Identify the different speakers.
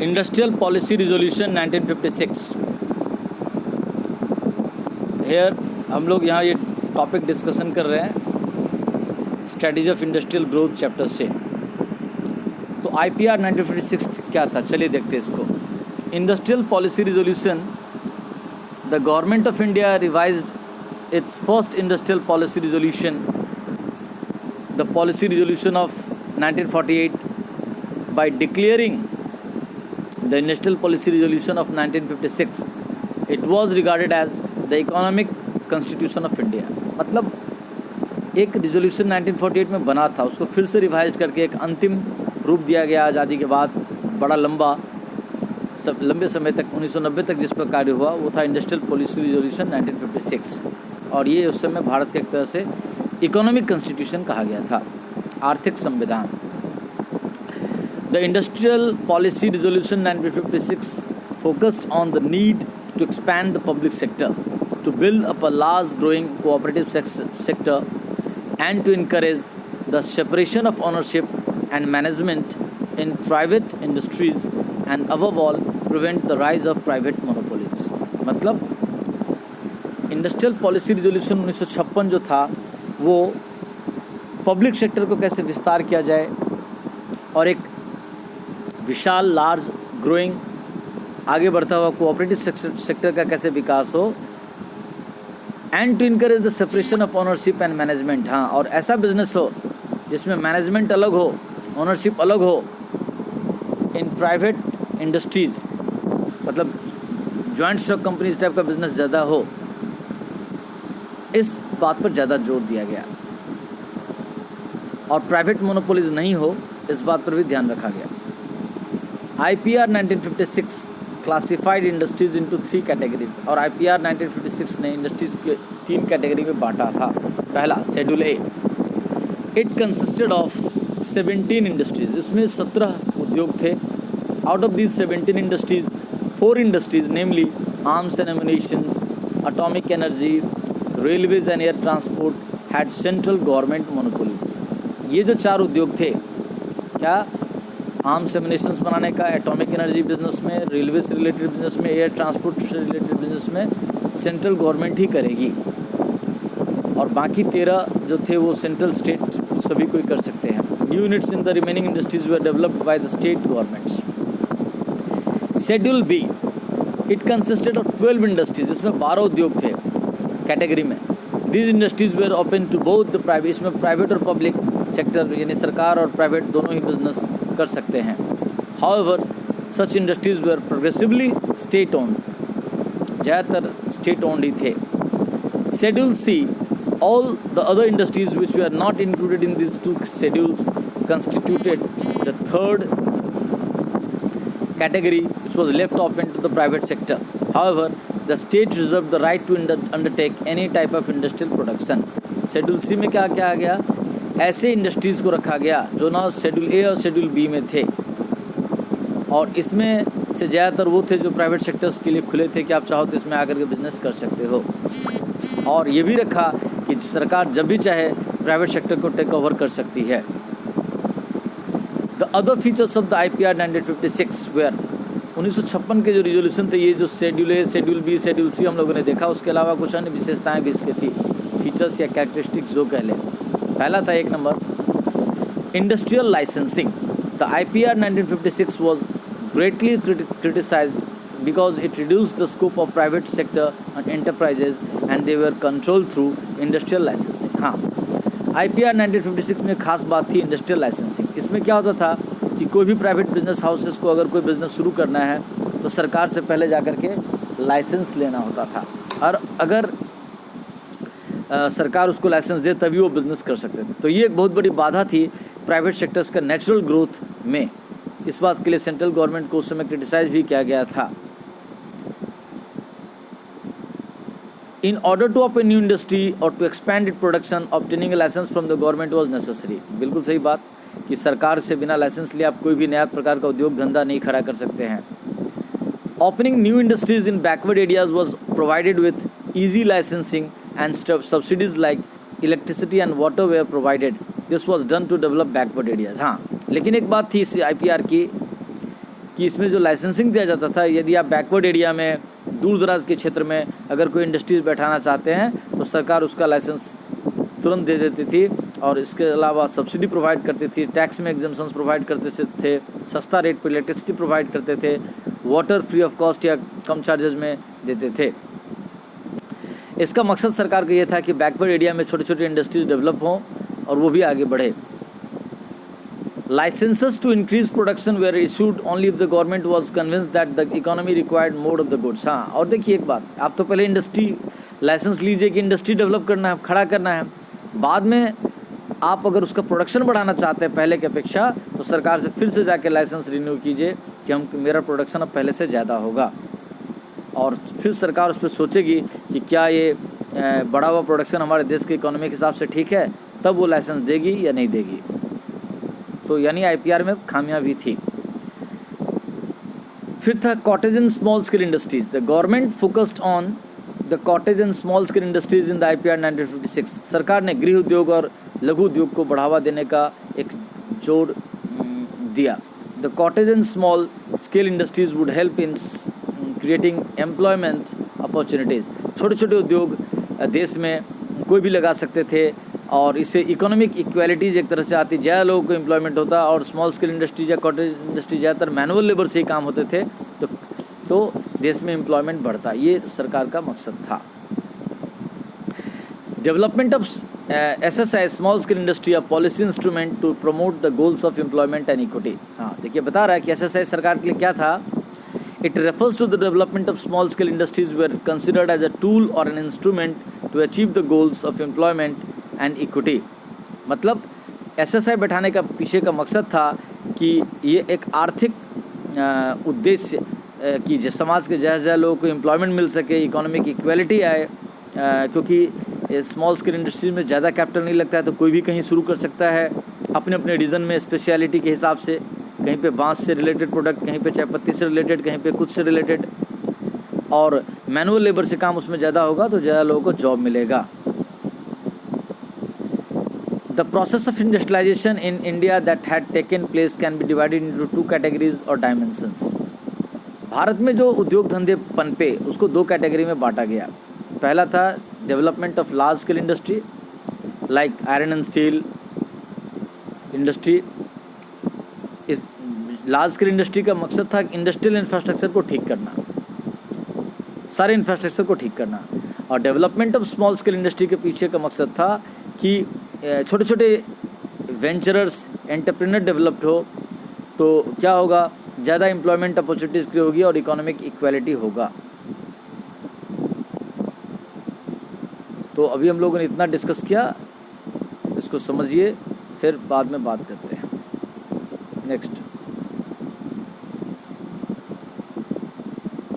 Speaker 1: Industrial policy resolution 1956। Hair हम लोग यहाँ ये टॉपिक डिस्कशन कर रहे हैं strategy of industrial growth chapter से। तो IPR 1956 क्या था, चलिए देखते हैं इसको। Industrial policy resolution, the government of India revised it's first industrial policy resolution, the policy resolution of 1948 by declaring the industrial policy resolution of 1956. It was regarded as the economic constitution of India। मतलब एक resolution 1948 में बना था, उसको फिर से revise करके एक अंतिम रूप दिया गया आज़ादी के बाद। बड़ा लंबे समय तक 1990 तक जिस पर कार्य हुआ वो था इंडस्ट्रियल पॉलिसी रिजोल्यूशन 1956, और ये उस समय भारत के एक तरह से इकोनॉमिक कॉन्स्टिट्यूशन कहा गया था, आर्थिक संविधान। The Industrial Policy Resolution 1956 focused on the need to expand the public sector, to build up a large growing cooperative sector, and to encourage the separation of ownership and management in private industries, and above all prevent the rise of private monopolies। मतलब industrial policy resolution 1956 जो था वो public sector को कैसे विस्तार किया जाए और एक विशाल लार्ज ग्रोइंग आगे बढ़ता हुआ कोऑपरेटिव सेक्टर का कैसे विकास हो, and to encourage the separation of ownership and management. हाँ, और ऐसा बिजनेस हो जिसमें मैनेजमेंट अलग हो, ओनरशिप अलग हो, इन प्राइवेट इंडस्ट्रीज, मतलब जॉइंट स्टॉक कंपनीज टाइप का बिजनेस ज़्यादा हो, इस बात पर ज़्यादा जोर दिया गया। और प्राइवेट मोनोपोलीज नहीं हो, इस बात पर भी ध्यान रखा गया। IPR 1956 classified industries into 3 categories, और IPR 1956 ने इंडस्ट्रीज के 3 कैटेगरी में बांटा था। पहला schedule A, it consisted of 17 industries, इसमें 17 उद्योग थे। Out of these 17 industries 4 industries namely arms and ammunitions, atomic energy, railways and air transport had central government monopolies. ये जो 4 उद्योग थे, क्या आर्म्स एम्यूनिशंस बनाने का, एटॉमिक एनर्जी बिजनेस में, रेलवे से रिलेटेड बिजनेस में, एयर ट्रांसपोर्ट से रिलेटेड बिजनेस में सेंट्रल गवर्नमेंट ही करेगी, और बाकी 13 जो थे वो सेंट्रल स्टेट सभी कोई कर सकते हैं। New units in the remaining industries were developed by the state governments. Schedule B, it consisted of 12 industries, इसमें 12 उद्योग थे कैटेगरी में। These industries were open to both the private, इसमें प्राइवेट और पब्लिक सेक्टर यानी सरकार और प्राइवेट दोनों ही बिजनेस कर सकते हैं। However such industries were progressively state owned, ज़्यादातर स्टेट ओन्ड ही थे। Schedule C, all the other industries which we are not included in this 2 schedules constituted the 3rd category which was left open to the private sector. However, the state reserved the right to undertake any type of industrial production। Schedule C में क्या क्या आ गया, ऐसे industries को रखा गया जो ना शेड्यूल ए और शेड्यूल बी में थे, और इसमें से ज़्यादातर वो थे जो प्राइवेट सेक्टर्स के लिए खुले थे कि आप चाहो तो इसमें आकर के बिजनेस कर सकते हो। और ये भी रखा कि सरकार जब भी चाहे प्राइवेट सेक्टर को टेक ओवर कर सकती है। The other features of the IPR 1956 were, 1956 के जो रिजोल्यूशन थे, ये जो schedule A, schedule B, schedule C हम लोगों ने देखा, उसके अलावा कुछ अन्य विशेषताएँ भी इसके थी, फीचर्स या कैरेक्टरिस्टिक्स जो कह लें। पहला था 1 number industrial licensing. The IPR 1956 was greatly criticised because it reduced the scope of private sector and enterprises and they were control through industrial licensing. हाँ, IPR 1956 में खास बात थी इंडस्ट्रियल लाइसेंसिंग। इसमें क्या होता था कि कोई भी प्राइवेट बिजनेस हाउसेस को अगर कोई बिज़नेस शुरू करना है तो सरकार से पहले जाकर के लाइसेंस लेना होता था, और अगर सरकार उसको लाइसेंस दे तभी वो बिज़नेस कर सकते थे। तो ये एक बहुत बड़ी बाधा थी प्राइवेट सेक्टर्स का नेचुरल ग्रोथ में। इस बात के लिए सेंट्रल गवर्नमेंट को उस समय क्रिटिसाइज भी किया गया था। In order to open new industry or to expand its production, obtaining a license from the government was necessary। बिल्कुल सही बात कि सरकार से बिना लाइसेंस लिए आप कोई भी नया प्रकार का उद्योग धंधा नहीं खड़ा कर सकते हैं। Opening new industries in backward areas was provided with easy licensing and subsidies like electricity and water were provided। This was done to develop backward areas। हाँ, लेकिन एक बात थी इस IPR की कि इसमें जो लाइसेंसिंग दिया जाता था, यदि आप बैकवर्ड एरिया में, दूर दराज के क्षेत्र में अगर कोई इंडस्ट्रीज बैठाना चाहते हैं तो सरकार उसका लाइसेंस तुरंत दे देती थी, और इसके अलावा सब्सिडी प्रोवाइड करती थी, टैक्स में एग्जम्पशंस प्रोवाइड करते थे, सस्ता रेट पर इलेक्ट्रिसिटी प्रोवाइड करते थे, वाटर फ्री ऑफ कॉस्ट या कम चार्जेस में देते थे। इसका मकसद सरकार का ये था कि बैकवर्ड एरिया में छोटे छोटे इंडस्ट्रीज डेवलप हों और वो भी आगे बढ़े। Licences to increase production were issued only if the government was convinced that the economy required more of the goods. हाँ, और देखिए एक बात, आप तो पहले इंडस्ट्री लाइसेंस लीजिए कि इंडस्ट्री डेवलप करना है, खड़ा करना है, बाद में आप अगर उसका प्रोडक्शन बढ़ाना चाहते हैं पहले की अपेक्षा, तो सरकार से फिर से जाके लाइसेंस रिन्यू कीजिए कि मेरा प्रोडक्शन अब पहले से ज़्यादा होगा, और फिर सरकार उस पर सोचेगी कि क्या ये बढ़ा हुआ प्रोडक्शन हमारे देश के इकोनॉमी के हिसाब से ठीक है, तब वो लाइसेंस देगी या नहीं देगी। तो यानी आईपीआर में खामियां भी थी। फिर था cottage and small scale industries. The government focused on the cottage and small scale industries in the IPR 1956। सरकार ने गृह उद्योग और लघु उद्योग को बढ़ावा देने का एक जोर दिया। The cottage and small scale industries would help in creating employment opportunities. छोटे छोटे उद्योग देश में कोई भी लगा सकते थे, और इससे इकोनॉमिक इक्वालिटीज़ एक तरह से आती, ज़्यादा लोगों को एम्प्लॉयमेंट होता, और स्मॉल स्केल इंडस्ट्रीज या कॉटेज इंडस्ट्री ज़्यादातर मैनुअल लेबर से ही काम होते थे, तो देश में एम्प्लॉयमेंट बढ़ता। ये सरकार का मकसद था। Development of SSI small scale industry a policy instrument to promote the goals of employment and equity. हाँ, देखिए बता रहा है कि SSI सरकार के लिए क्या था। It refers to the development of small scale industries were considered as a tool or an instrument to achieve the goals of employment and equity। मतलब SSI बैठाने का पीछे का मकसद था कि ये एक आर्थिक उद्देश्य कि जिस समाज के ज़्यादा लोगों को एम्प्लॉयमेंट मिल सके, इकोनॉमिक इक्वालिटी आए, क्योंकि स्मॉल स्केल इंडस्ट्रीज में ज़्यादा कैपिटल नहीं लगता है, तो कोई भी कहीं शुरू कर सकता है अपने अपने रीजन में स्पेशलिटी के हिसाब से, कहीं पे बांस से रिलेटेड प्रोडक्ट, कहीं पे चाय पत्ती से रिलेटेड, कहीं पे कुछ से रिलेटेड, और मैनुअल लेबर से काम उसमें ज़्यादा होगा तो ज़्यादा लोगों को जॉब मिलेगा। The process of industrialisation in India that had taken place can be divided into 2 categories और डायमेंशंस। भारत में जो उद्योग धंधे पनपे उसको 2 कैटेगरी में बांटा गया। पहला था development of large scale industry like iron and steel industry. इस लार्ज स्केल इंडस्ट्री का मकसद था इंडस्ट्रियल इंफ्रास्ट्रक्चर को ठीक करना, सारे इंफ्रास्ट्रक्चर को ठीक करना। और development of small scale industry के पीछे का मकसद था कि छोटे छोटे वेंचरर्स, एंटरप्रेन्योर डेवलप्ड हो, तो क्या होगा, ज़्यादा एम्प्लॉयमेंट अपॉर्चुनिटीज़ क्रिएट होगी और इकोनॉमिक इक्वालिटी होगा। तो अभी हम लोगों ने इतना डिस्कस किया, इसको समझिए, फिर बाद में बात करते हैं। नेक्स्ट।